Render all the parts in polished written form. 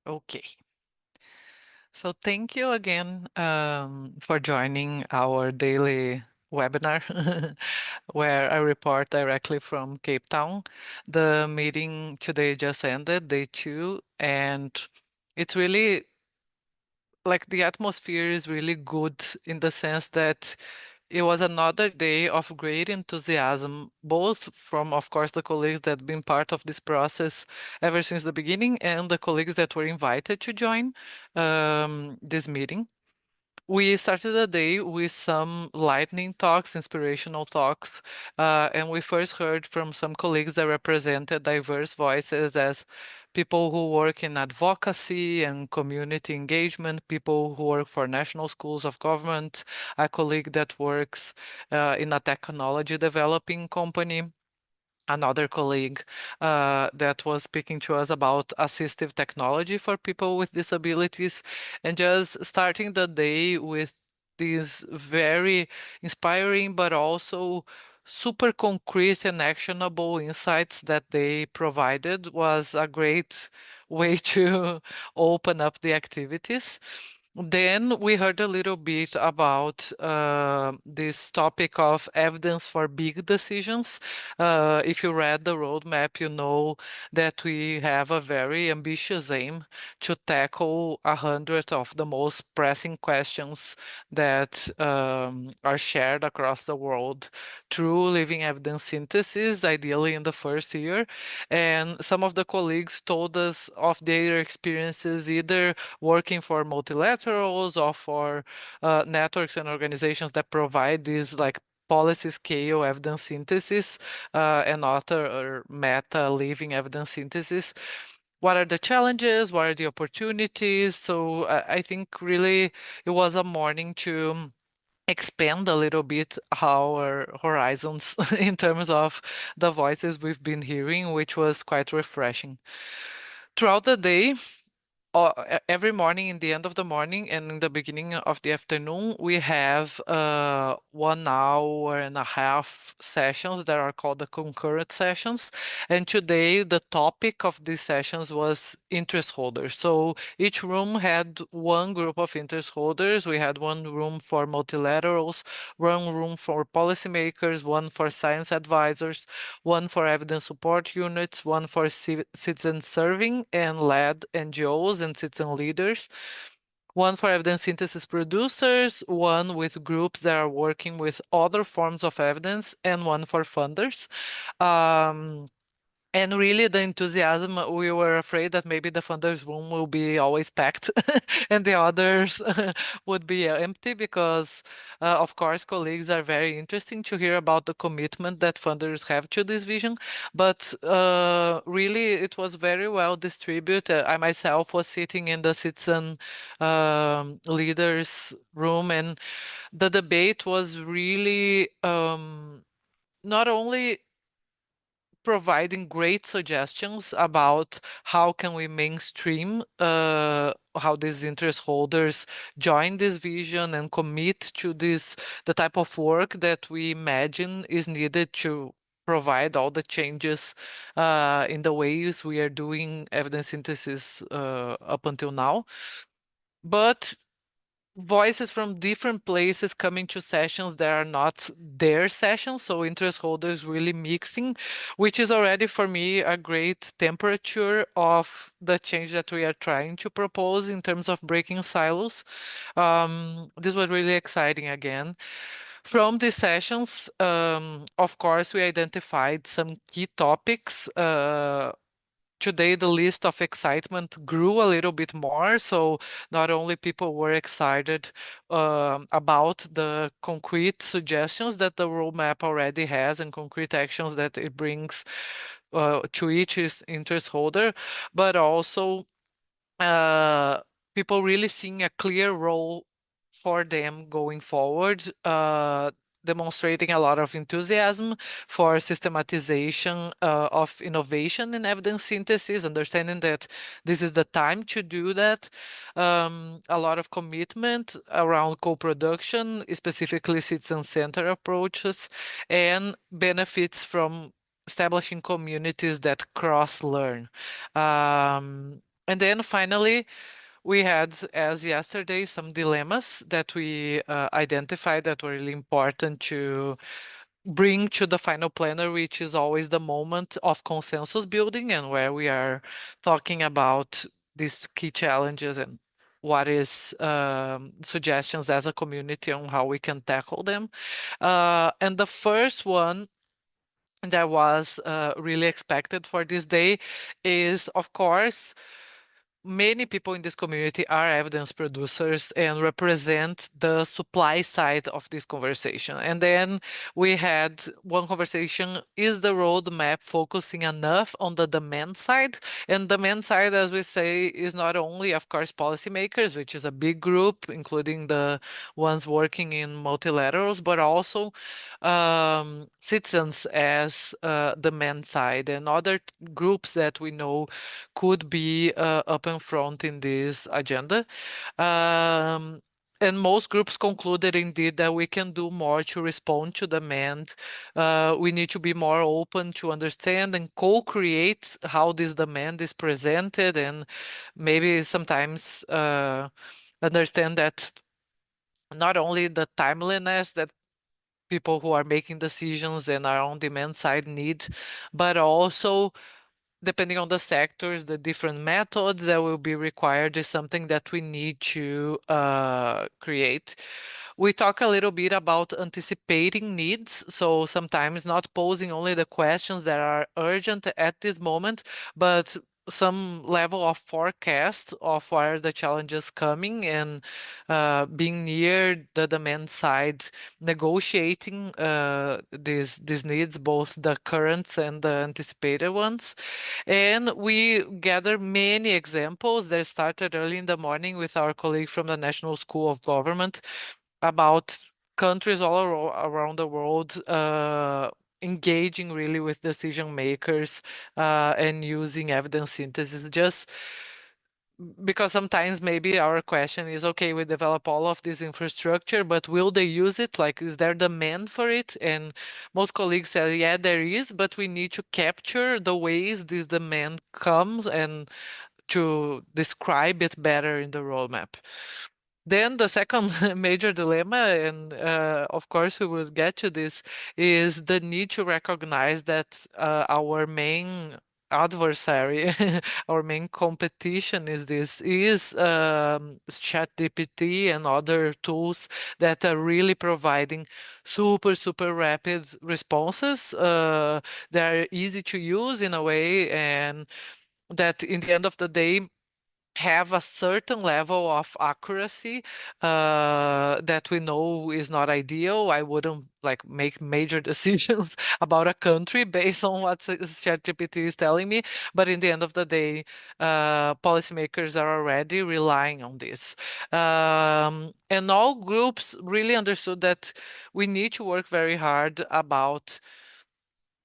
Okay. So thank you again for joining our daily webinar where I report directly from Cape Town. The meeting today just ended, day 2, and it's really like the atmosphere is really good in the sense that it was another day of great enthusiasm, both from, of course, the colleagues that have been part of this process ever since the beginning and the colleagues that were invited to join this meeting. We started the day with some lightning talks, inspirational talks, and we first heard from some colleagues that represented diverse voices as people who work in advocacy and community engagement, people who work for national schools of government, a colleague that works in a technology developing company, another colleague that was speaking to us about assistive technology for people with disabilities, and just starting the day with these very inspiring but also super concrete and actionable insights that they provided was a great way to open up the activities. Then we heard a little bit about this topic of evidence for big decisions. If you read the roadmap, you know that we have a very ambitious aim to tackle 100 of the most pressing questions that are shared across the world through living evidence synthesis, ideally in the first year. And some of the colleagues told us of their experiences either working for multilaterals or for networks and organizations that provide these like policy scale evidence synthesis and author or meta living evidence synthesis. What are the challenges? What are the opportunities? So I think really it was a morning to expand a little bit our horizons in terms of the voices we've been hearing, which was quite refreshing. Throughout the day, every morning in the end of the morning and in the beginning of the afternoon, we have 1 hour and a half sessions that are called the concurrent sessions. And today, the topic of these sessions was interest holders. So each room had one group of interest holders. We had one room for multilaterals, one room for policymakers, one for science advisors, one for evidence support units, one for citizen serving and led NGOs and citizen leaders, one for evidence synthesis producers, one with groups that are working with other forms of evidence, and one for funders. Um, and really, the enthusiasm, we were afraid that maybe the funders' room will be always packed and the others would be empty because, of course, colleagues are very interesting to hear about the commitment that funders have to this vision. But really, it was very well distributed. I myself was sitting in the citizen leaders' room, and the debate was really not only providing great suggestions about how can we mainstream how these interest holders join this vision and commit to this the type of work that we imagine is needed to provide all the changes in the ways we are doing evidence synthesis up until now, but voices from different places coming to sessions that are not their sessions, so interest holders really mixing, which is already for me a great temperature of the change that we are trying to propose in terms of breaking silos. This was really exciting again. From these sessions, of course, we identified some key topics. Today the list of excitement grew a little bit more. So not only people were excited about the concrete suggestions that the roadmap already has and concrete actions that it brings to each interest holder, but also uh, people really seeing a clear role for them going forward, demonstrating a lot of enthusiasm for systematization of innovation in evidence synthesis, understanding that this is the time to do that. A lot of commitment around co-production, specifically citizen-centered approaches, and benefits from establishing communities that cross-learn. And then finally, we had, as yesterday, some dilemmas that we identified that were really important to bring to the final planner, which is always the moment of consensus building and where we are talking about these key challenges and what is suggestions as a community on how we can tackle them. And the first one that was really expected for this day is, of course, many people in this community are evidence producers and represent the supply side of this conversation. And then we had one conversation, is the roadmap focusing enough on the demand side? And demand side, as we say, is not only, of course, policymakers, which is a big group, including the ones working in multilaterals, but also citizens as demand side and other groups that we know could be up in front in this agenda. Um, and most groups concluded indeed that we can do more to respond to demand. We need to be more open to understand and co-create how this demand is presented, and maybe sometimes understand that not only the timeliness that people who are making decisions and are on demand side need, but also depending on the sectors, the different methods that will be required is something that we need to create. We talk a little bit about anticipating needs. So sometimes not posing only the questions that are urgent at this moment, but some level of forecast of where the challenges coming and being near the demand side, negotiating these needs, both the current and the anticipated ones. And we gather many examples that started early in the morning with our colleague from the National School of Government about countries around the world engaging really with decision makers and using evidence synthesis. Just because sometimes maybe our question is, okay, we develop all of this infrastructure, but will they use it? Like, is there demand for it? And most colleagues say, yeah, there is, but we need to capture the ways this demand comes and to describe it better in the roadmap. Then the second major dilemma, and of course we will get to this, is the need to recognize that our main adversary, our main competition is ChatGPT and other tools that are really providing super rapid responses. They're easy to use in a way, and that in the end of the day have a certain level of accuracy that we know is not ideal. I wouldn't like make major decisions about a country based on what ChatGPT is telling me, but in the end of the day, policymakers are already relying on this. And all groups really understood that we need to work very hard about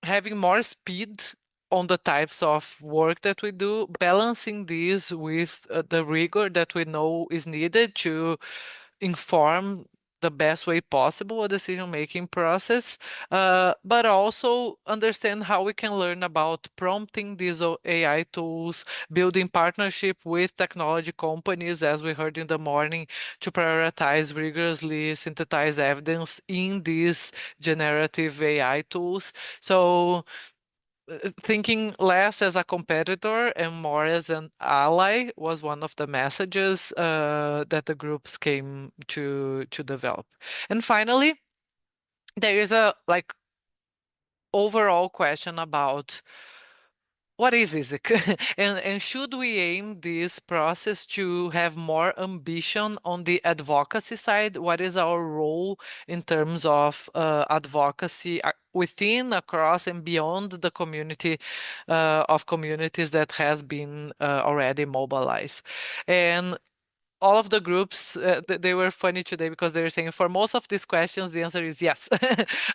having more speed on the types of work that we do, balancing these with the rigor that we know is needed to inform the best way possible a decision-making process, but also understand how we can learn about prompting these AI tools, building partnership with technology companies, as we heard in the morning, to prioritize rigorously synthesize evidence in these generative AI tools. So thinking less as a competitor and more as an ally was one of the messages that the groups came to develop. And finally, there is a like overall question about what is ESIC? And should we aim this process to have more ambition on the advocacy side? What is our role in terms of advocacy within, across, and beyond the community of communities that has been already mobilized? And all of the groups they were funny today because they were saying for most of these questions the answer is yes.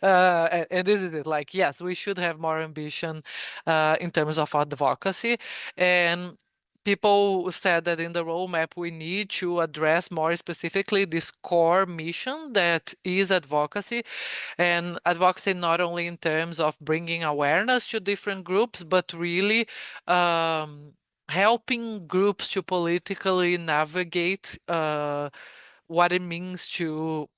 And this is it, like yes, we should have more ambition in terms of advocacy. And people said that in the roadmap we need to address more specifically this core mission that is advocacy, and advocacy not only in terms of bringing awareness to different groups, but really helping groups to politically navigate what it means to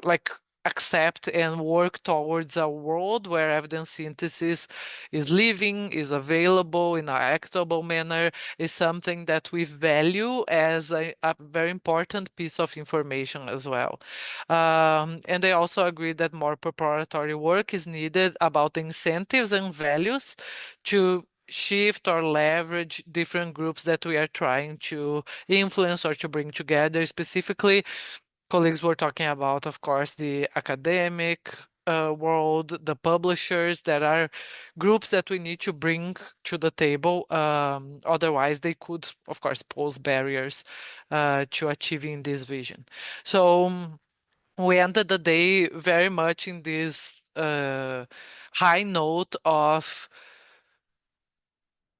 like accept and work towards a world where evidence synthesis is living, is available in an actable manner, is something that we value as a very important piece of information as well. And they also agree that more preparatory work is needed about the incentives and values to shift or leverage different groups that we are trying to influence or to bring together. Specifically, colleagues were talking about, of course, the academic world, the publishers, that are groups that we need to bring to the table. Otherwise, they could, of course, pose barriers to achieving this vision. So we ended the day very much in this high note of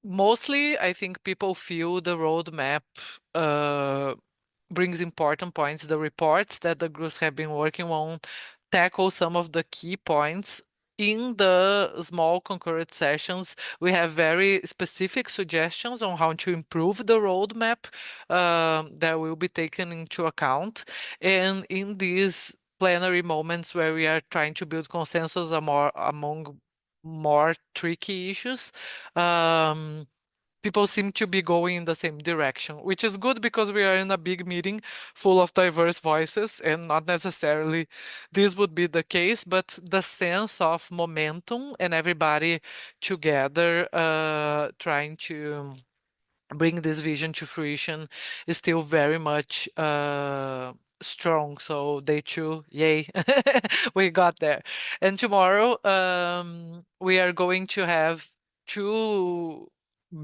mostly, I think people feel the roadmap uh, brings important points. The reports that the groups have been working on tackle some of the key points. In the small concurrent sessions, we have very specific suggestions on how to improve the roadmap that will be taken into account. And in these plenary moments where we are trying to build consensus among more tricky issues, um, people seem to be going in the same direction, which is good because we are in a big meeting full of diverse voices, and not necessarily this would be the case, but the sense of momentum and everybody together trying to bring this vision to fruition is still very much strong. So day two, yay, we got there. And tomorrow, we are going to have two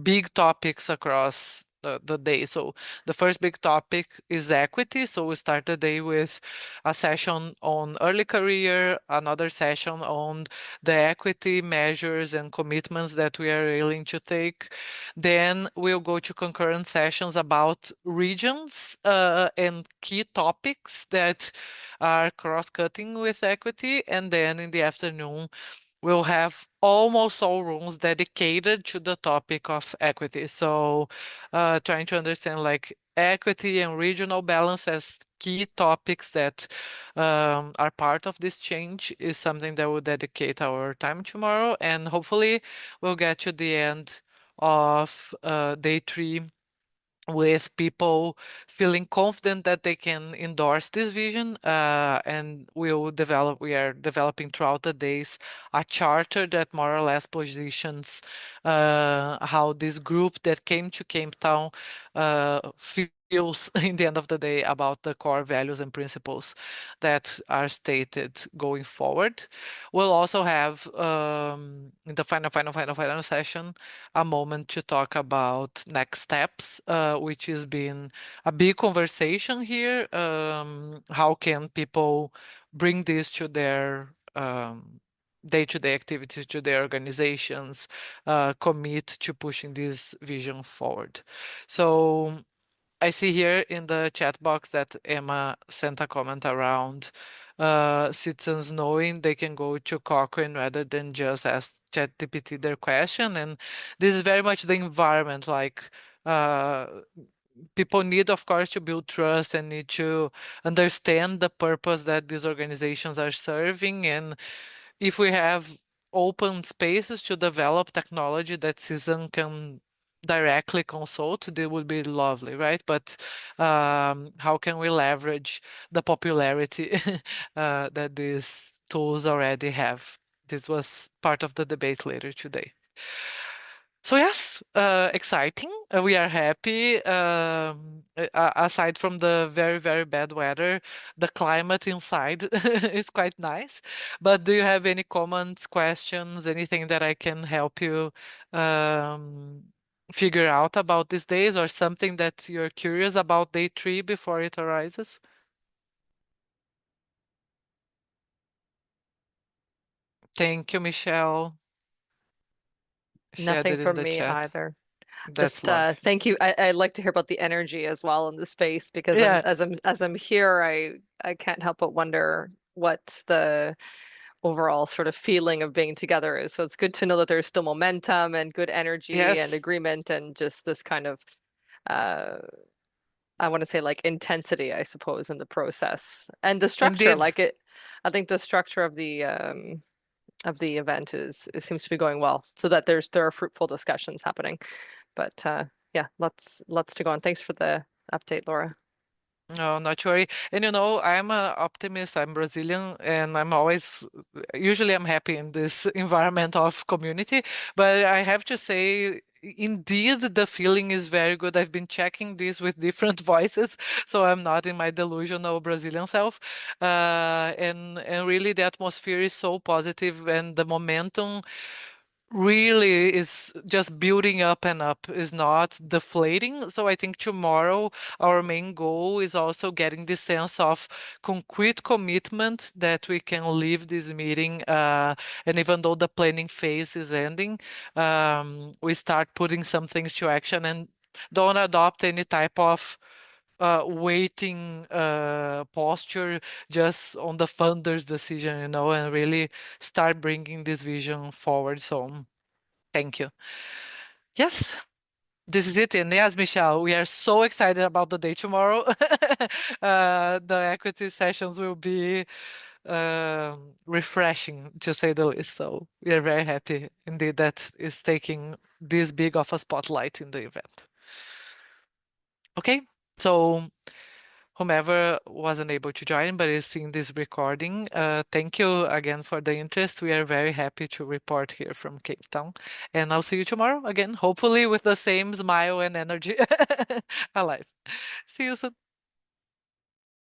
big topics across the day. So the first big topic is equity. So we start the day with a session on early career, another session on the equity measures and commitments that we are willing to take. Then we'll go to concurrent sessions about regions and key topics that are cross-cutting with equity. And then in the afternoon, we'll have almost all rooms dedicated to the topic of equity. So trying to understand like equity and regional balance as key topics that are part of this change is something that we'll dedicate our time tomorrow. And hopefully we'll get to the end of day three with people feeling confident that they can endorse this vision, and we are developing throughout the days a charter that more or less positions how this group that came to Cape Town feels in the end of the day about the core values and principles that are stated going forward. We'll also have in the final session a moment to talk about next steps, which has been a big conversation here. How can people bring this to their day-to-day activities, to their organizations, commit to pushing this vision forward? So I see here in the chat box that Emma sent a comment around citizens knowing they can go to Cochrane rather than just ask ChatGPT their question. And this is very much the environment. Like uh, people need, of course, to build trust and need to understand the purpose that these organizations are serving. And if we have open spaces to develop technology that citizen can directly consult, that would be lovely, right? But how can we leverage the popularity that these tools already have? This was part of the debate later today. So yes, exciting. We are happy. Aside from the very, very bad weather, the climate inside is quite nice. But do you have any comments, questions, anything that I can help you um, figure out about these days, or something that you're curious about day three before it arises? Thank you, Michelle. She Nothing added in from the me chat. either. That's Just lovely. thank you. I'd like to hear about the energy as well in the space because Yeah. as I'm here, I can't help but wonder what the overall sort of feeling of being together is. So it's good to know that there's still momentum and good energy and Yes, agreement and just this kind of uh I want to say like intensity, I suppose, in the process. And the structure, indeed. like it I think the structure of the event is it seems to be going well so that there are fruitful discussions happening. But yeah, lots to go on. Thanks for the update, Laura. No, not worry. And I'm an optimist. I'm Brazilian, and usually I'm happy in this environment of community. But I have to say, indeed, the feeling is very good. I've been checking this with different voices, so I'm not in my delusional Brazilian self. And really, the atmosphere is so positive, and the momentum really is just building up and up, is not deflating. So I think tomorrow our main goal is also getting this sense of concrete commitment that we can leave this meeting, and even though the planning phase is ending, we start putting some things to action and don't adopt any type of waiting posture just on the funder's decision, and really start bringing this vision forward. So thank you. Yes, this is it. And yes, Michelle, we are so excited about the day tomorrow. The equity sessions will be refreshing, to say the least. So we are very happy indeed that is taking this big of a spotlight in the event. Okay, so whomever wasn't able to join but is seeing this recording, thank you again for the interest. We are very happy to report here from Cape Town. And I'll see you tomorrow again, hopefully with the same smile and energy alive. See you soon.